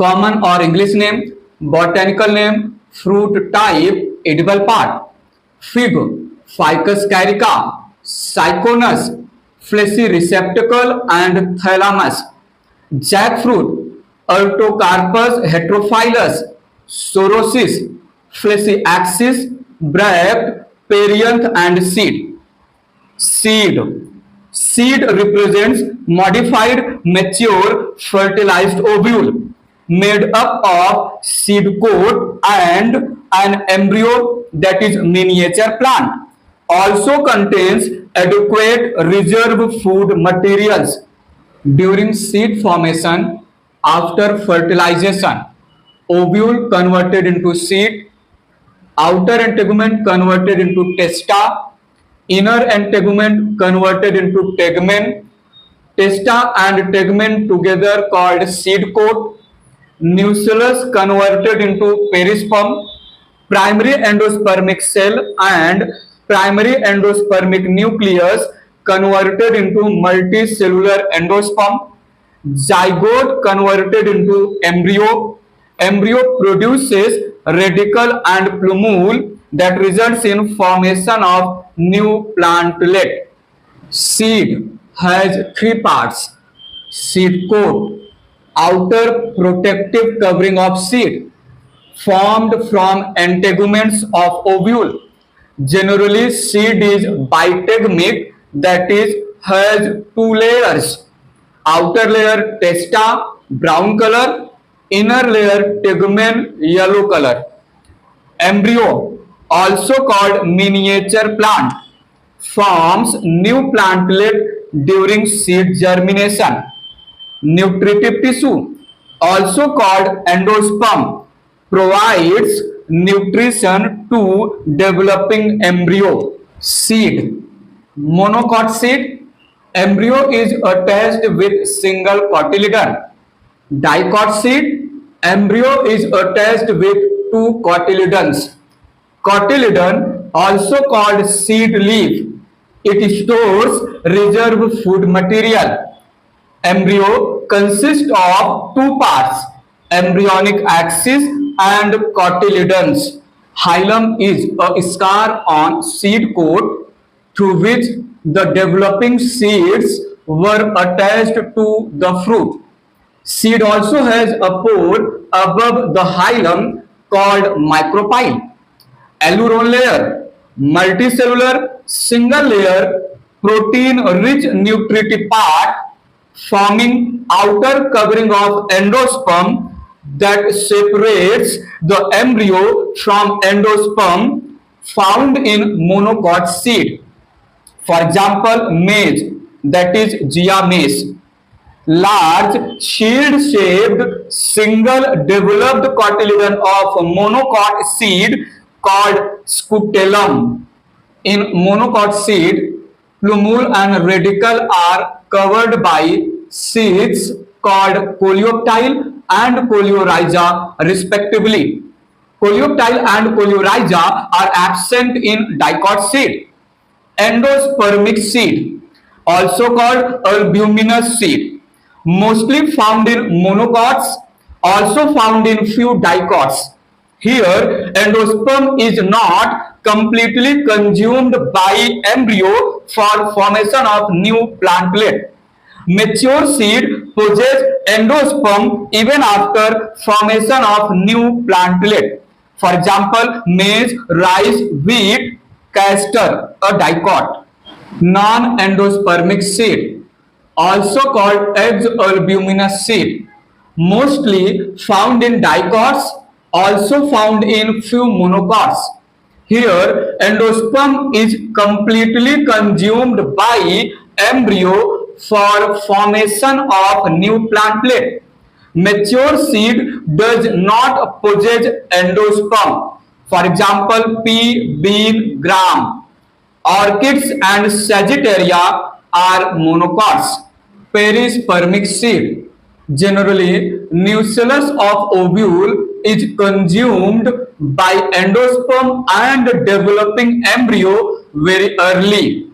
common or English name, botanical name, fruit type, edible part. Fig, Ficus carica, Cyconus, fleshy receptacle and thalamus. Jackfruit, Artocarpus heterophyllus, Sorosis, fleshy axis, bracts, perianth and seed. Seed. Seed represents modified, mature, fertilized ovule made up of seed coat and an embryo that is miniature plant. Also contains adequate reserve food materials during seed formation. After fertilization, ovule converted into seed, outer integument converted into testa, inner integument converted into tegmen, testa and tegmen together called seed coat, nucellus converted into perisperm, primary endospermic cell and primary endospermic nucleus converted into multicellular endosperm, zygote converted into embryo, embryo produces radicle and plumule that results in formation of new plantlet. Seed has three parts: seed coat, outer protective covering of seed, formed from integuments of ovule. Generally, seed is bitegmic, that is, has two layers. Outer layer testa, brown color, inner layer tegumen, yellow color. Embryo, also called miniature plant, forms new plantlet during seed germination. Nutritive tissue, also called endosperm, provides nutrition to developing embryo. Seed. Monocot seed. Embryo is attached with single cotyledon. Dicot seed. Embryo is attached with two cotyledons. Cotyledon, also called seed leaf. It stores reserve food material. Embryo consists of two parts, embryonic axis and cotyledons. Hilum is a scar on seed coat through which the developing seeds were attached to the fruit. Seed also has a pore above the hilum called micropyle. Aleurone layer, multicellular single layer protein rich nutritive part forming outer covering of endosperm that separates the embryo from endosperm found in monocot seed. For example, maize, that is Gia maize. Large shield-shaped single developed cotyledon of monocot seed called scutellum. In monocot seed, plumule and radicle are covered by seeds called coleoptile and coleorhiza respectively. Coleoptile and coleorhiza are absent in dicot seed. Endospermic seed, also called albuminous seed, mostly found in monocots, also found in few dicots. Here, endosperm is not completely consumed by embryo for formation of new plantlet. Mature seed possess endosperm even after formation of new plantlet. For example, maize, rice, wheat, castor, a dicot. Non-endospermic seed, also called exalbuminous seed, mostly found in dicots, also found in few monocots. Here, endosperm is completely consumed by embryo for formation of new plantlet. Mature seed does not possess endosperm. For example, pea, bean, gram. Orchids and Sagittaria are monocots. Perispermic seed. Generally, nucellus of ovule is consumed by endosperm and developing embryo very early.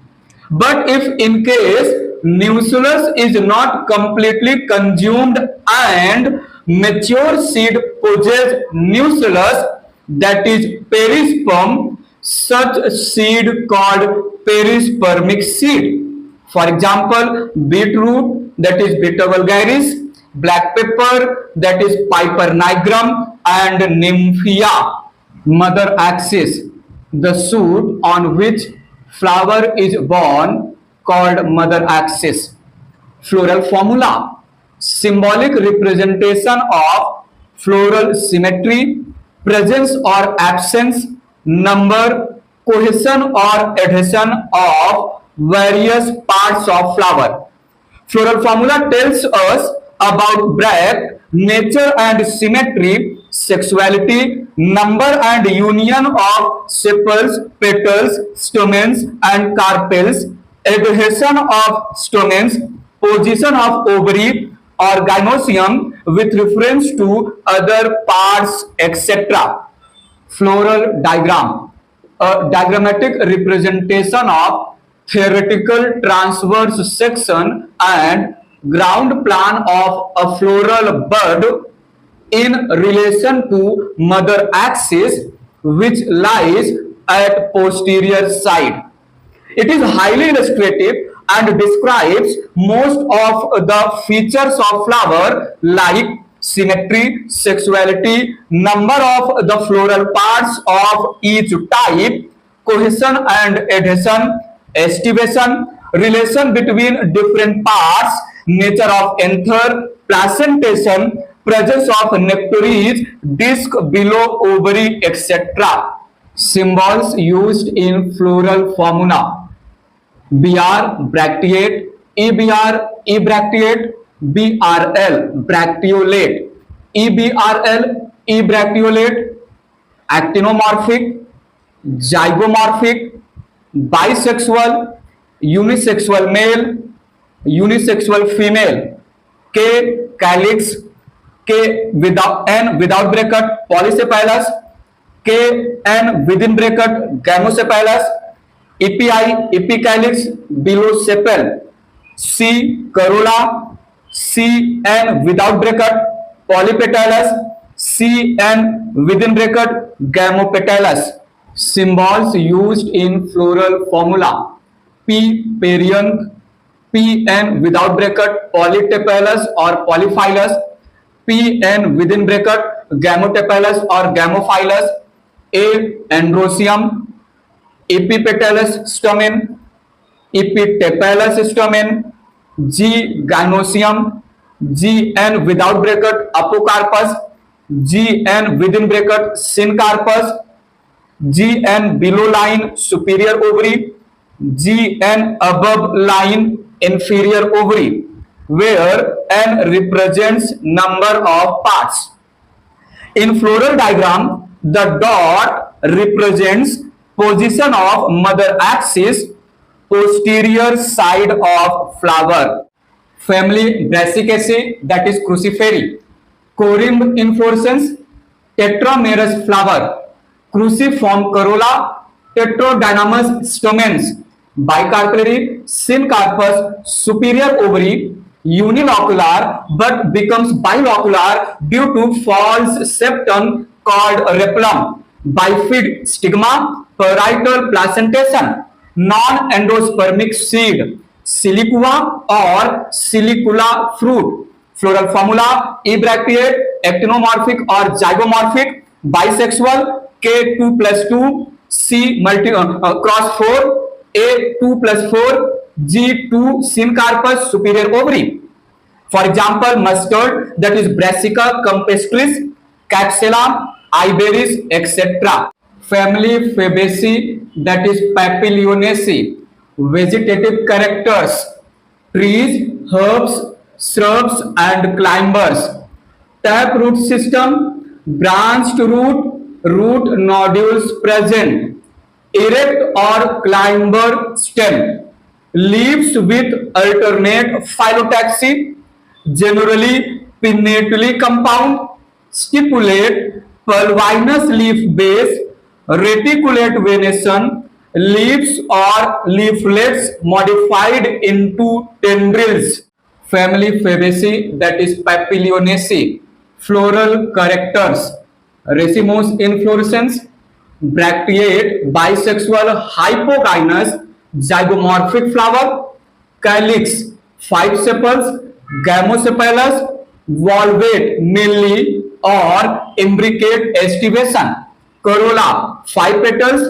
But if in case nucellus is not completely consumed and Mature seed possess nucleus that is perisperm. Such seed called perispermic seed. For example, beetroot that is Beta vulgaris, black pepper that is Piper nigrum, and Nymphia. Mother axis, the shoot on which flower is born, called mother axis. Floral formula, symbolic representation of floral symmetry, presence or absence, number, cohesion or adhesion of various parts of flower. Floral formula tells us about breadth, nature and symmetry, sexuality, number and union of sepals, petals, stamens and carpels, adhesion of stamens, position of ovary or gynosium with reference to other parts, etc. Floral diagram, a diagrammatic representation of theoretical transverse section and ground plan of a floral bud in relation to mother axis, which lies at posterior side. It is highly illustrative and describes most of the features of flower like symmetry, sexuality, number of the floral parts of each type, cohesion and adhesion, estivation, relation between different parts, nature of anther, placentation, presence of nectaries, disc below ovary, etc. Symbols used in floral formula. BR bracteate, EBR ebracteate, BRL bracteolate, EBRL ebracteolate, actinomorphic, zygomorphic, bisexual, unisexual male, unisexual female, K calyx, K without N without bracket polycephalus, K N within bracket gamosepalous, EPI epicalyx below sepal, C corolla, C N without bracket polypetalous, C N within bracket gamopetalous. Symbols used in floral formula. P perianth, Pn without bracket polytepalous or polyphylous, Pn within bracket gamotepalous or gamophilous, A androecium, epipetalous stamen, epitepalous stamen, G gynosium, Gn without bracket apocarpus, Gn within bracket syncarpus, Gn below line superior ovary, Gn above line inferior ovary, where N represents number of parts. In floral diagram, the dot represents position of mother axis, posterior side of flower. Family Brassicaceae, that is crucifery. Corymb inflorescence, tetramerous flower. Cruciform corolla, tetradynamous stamens. Bicarpellary, syncarpus, superior ovary, unilocular but becomes bilocular due to false septum called repulum. Bifid stigma, parietal placentation, non-endospermic seed, silicua or silicula fruit. Floral formula, ebracteate, actinomorphic or zygomorphic, bisexual, K2 plus 2, C cross 4, A2 plus 4, G2 syncarpus superior ovary. For example, mustard, that is Brassica campestris, Capsella, Iberis, etc. Family Fabaceae, that is Papilionaceae. Vegetative characters, trees, herbs, shrubs and climbers. Tap root system, branched root, root nodules present. Erect or climber stem. Leaves with alternate phyllotaxy, generally pinnately compound, stipulate, pulvinous leaf base, reticulate venation, leaves or leaflets modified into tendrils. Family Fabaceae, that is Papilionaceae. Floral characters. Racemose inflorescence. Bracteate, bisexual, hypogynous, zygomorphic flower. Calyx, 5 sepals, gamosepalous, valvate mainly or imbricate estivation. Corolla, 5 petals,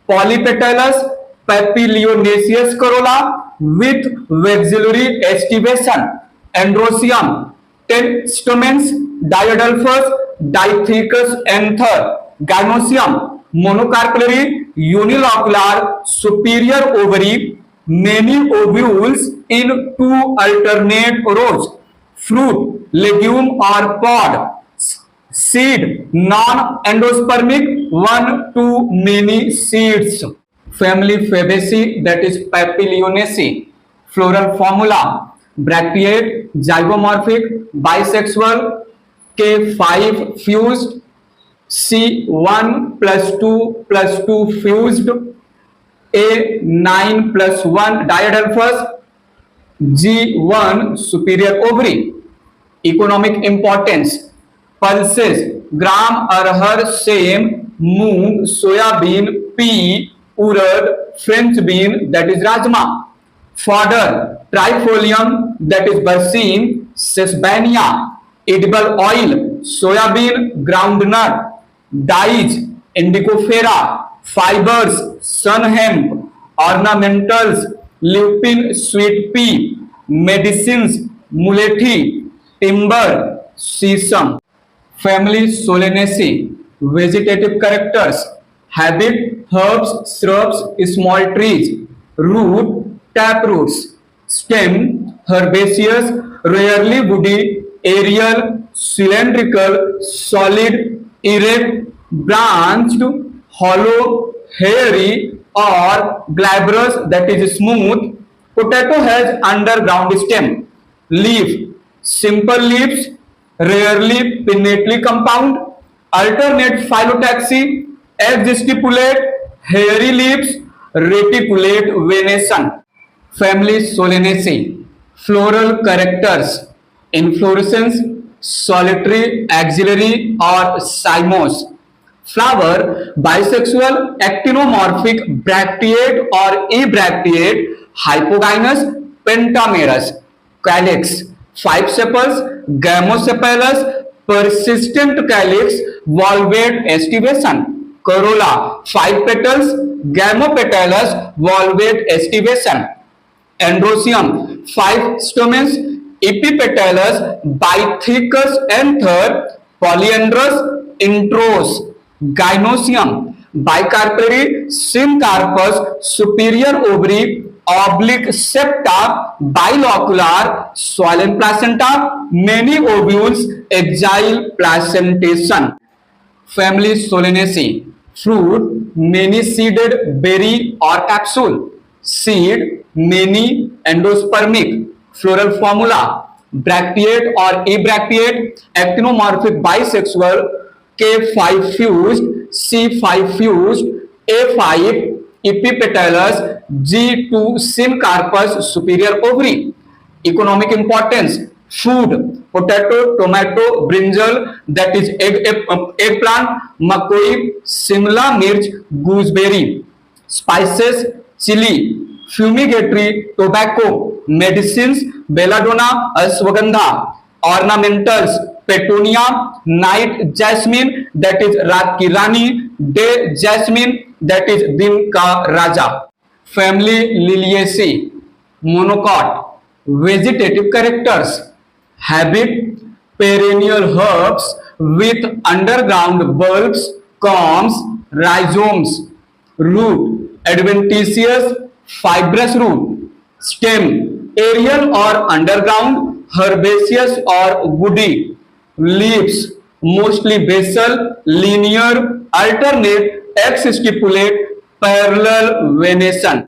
polypetalous, papilionaceous corolla with vexillary estivation. Androecium, 10 stamens, diadelphous, dithecous anther. Gynosium, monocarpellary, unilocular, superior ovary, many ovules in 2 alternate rows. Fruit, legume or pod. Seed, non-endospermic, 1 to many seeds. Family Fabaceae, that is Papilionaceae. Floral formula: bracteate, zygomorphic, bisexual, K5 fused, C1 plus 2 fused, A9 plus 1 diadelphous, G1 superior ovary. Economic importance: pulses, gram, arhar, same, moong, soybean, pea, urad, French bean, that is rajma. Fodder, trifolium, that is berseem, sesbania. Edible oil, soybean, groundnut. Dyes, indigofera. Fibers, sun hemp. Ornamentals, lupin, sweet pea. Medicines, mulethi. Timber, sesame. Family Solanaceae. Vegetative characters: habit, herbs, shrubs, small trees. Root, tap roots. Stem, herbaceous, rarely woody, aerial, cylindrical, solid, erect, branched, hollow, hairy, or glabrous, that is smooth. Potato has underground stem. Leaf, simple leaves, rarely pinnately compound. Alternate phyllotaxy, exstipulate, hairy leaves, reticulate venation. Family Solanaceae. Floral characters: inflorescence, solitary, axillary, or cymose. Flower, bisexual, actinomorphic, bracteate or abracteate, hypogynous, pentamerous. Calyx, 5 sepals, gamosepalous, persistent calyx, valvate estivation. Corolla, 5 petals, gamopetalous, valvate estivation. Androecium, 5 stamens, epipetalous, bithecous anther, polyandrous, intros. Gynosium, bicarpellary, syncarpous, superior ovary, oblique septa, bilocular, swollen placenta, many ovules, exile placentation. Family Solanaceae. Fruit, many seeded, berry or capsule. Seed, many, endospermic. Floral formula: bracteate or abracteate, actinomorphic, bisexual, K5 fused, C5 fused, A5 epipetalous, G2 syncarpous, superior ovary. Economic importance: food, potato, tomato, brinjal, that is eggplant, makoi, simla mirch, gooseberry. Spices, chili. Fumigatory, tobacco. Medicines, belladonna, ashwagandha. Ornamentals, petunia, night jasmine, that is रात की रानी, day jasmine, that is दिन का राजा. Family Liliaceae. Monocot. Vegetative characters: habit, perennial herbs with underground bulbs, corms, rhizomes. Root, adventitious, fibrous root. Stem, aerial or underground, herbaceous or woody. Leaves, mostly basal, linear, alternate, exstipulate, parallel venation.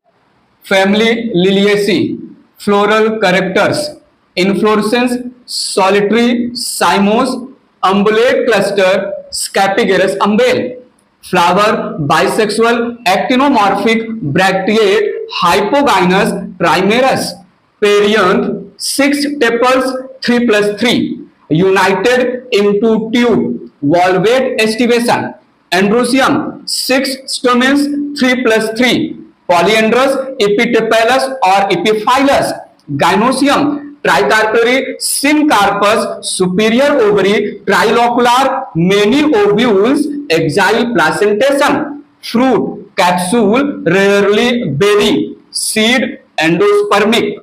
Family Liliaceae. Floral characters: inflorescence, solitary, cymose, umbellate cluster, scapigerous umbel. Flower, bisexual, actinomorphic, bracteate, hypogynous, trimerous. Perianth, 6 tepals, 3 plus 3. united into tube, valvate estivation. Androsium, 6 stamens, 3 plus 3. Polyandrous, epitepalous or epiphyllous. Gynosium, tricarpary, syncarpous, superior ovary, trilocular, many ovules, exile placentation. Fruit, capsule, rarely berry. Seed, endospermic.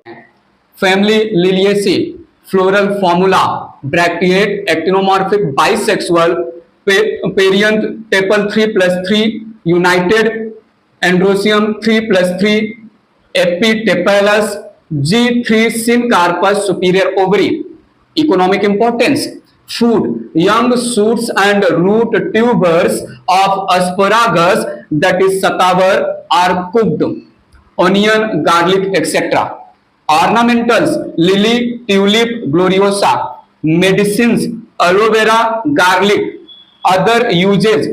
Family Liliaceae, floral formula, bracteate, actinomorphic, bisexual, perianth, tepal 3 plus 3, united, androsium 3 plus 3, epitepalous, G3 syncarpous, superior ovary. Economic importance. Food, young shoots and root tubers of asparagus, that is sacavar, are cooked. Onion, garlic, etc. Ornamentals, lily, tulip, gloriosa. Medicines, aloe vera, garlic. Other uses,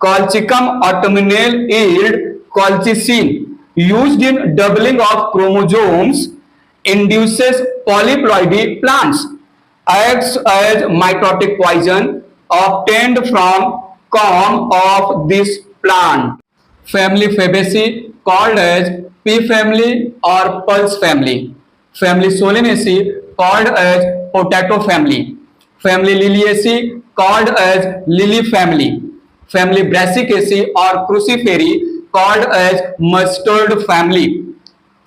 colchicum autumnale yield colchicine, used in doubling of chromosomes, induces polyploidy plants, acts as mitotic poison obtained from corm of this plant. Family Fabaceae, called as pea family or pulse family. Family Solanaceae, called as potato family. Family Liliaceae, called as lily family. Family Brassicaceae or cruciferae, called as mustard family.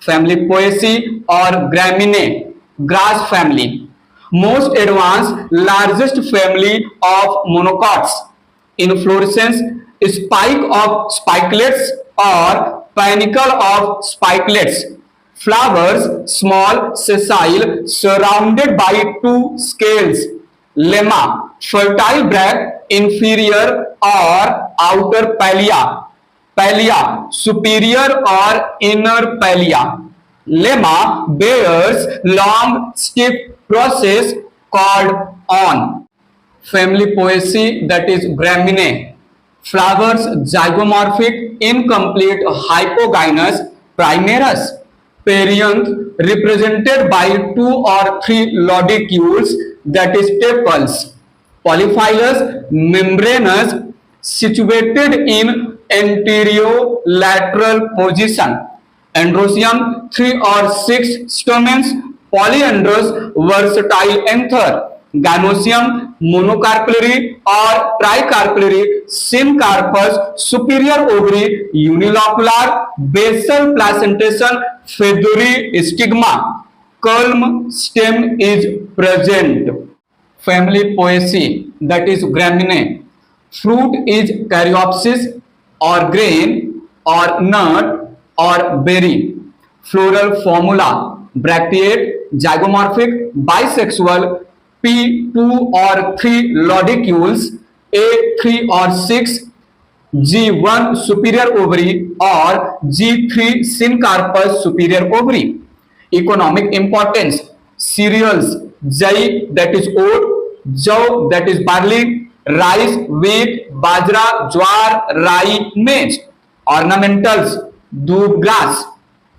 Family Poaceae or Graminae, grass family. Most advanced, largest family of monocots. Inflorescence, spike of spikelets or panicle of spikelets. Flowers, small, sessile, surrounded by two scales. Lemma, fertile bracts, inferior or outer palea. Palea, superior or inner palea. Lemma bears long, stiff process called on. Family Poaceae, that is Graminae. Flowers zygomorphic, incomplete, hypogynous, primerous. Perianth represented by 2 or 3 lodicules, that is tepals. Polyphylous, membranous, situated in anterolateral position. Androsium, 3 or 6 stamens, polyandrous, versatile anther. Gynosium, monocarpellary or tricarpellary, syncarpous, superior ovary, unilocular, basal placentation, feathery stigma. Culm stem is present. Family Poaceae, that is Graminae. Fruit is caryopsis or grain or nut or berry. Floral formula, bracteate, zygomorphic, bisexual, P2 or 3 lodicules, A3 or 6, G1 superior ovary or G3 syncarpous superior ovary. Economic importance. Cereals, jai, that is oat, jaw, that is barley, rice, wheat, bajra, jwar, rye, maize. Ornamentals, doob grass.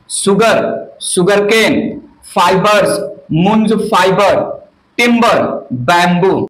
Sugar, sugarcane. Fibers, munj fiber. Timber, bamboo.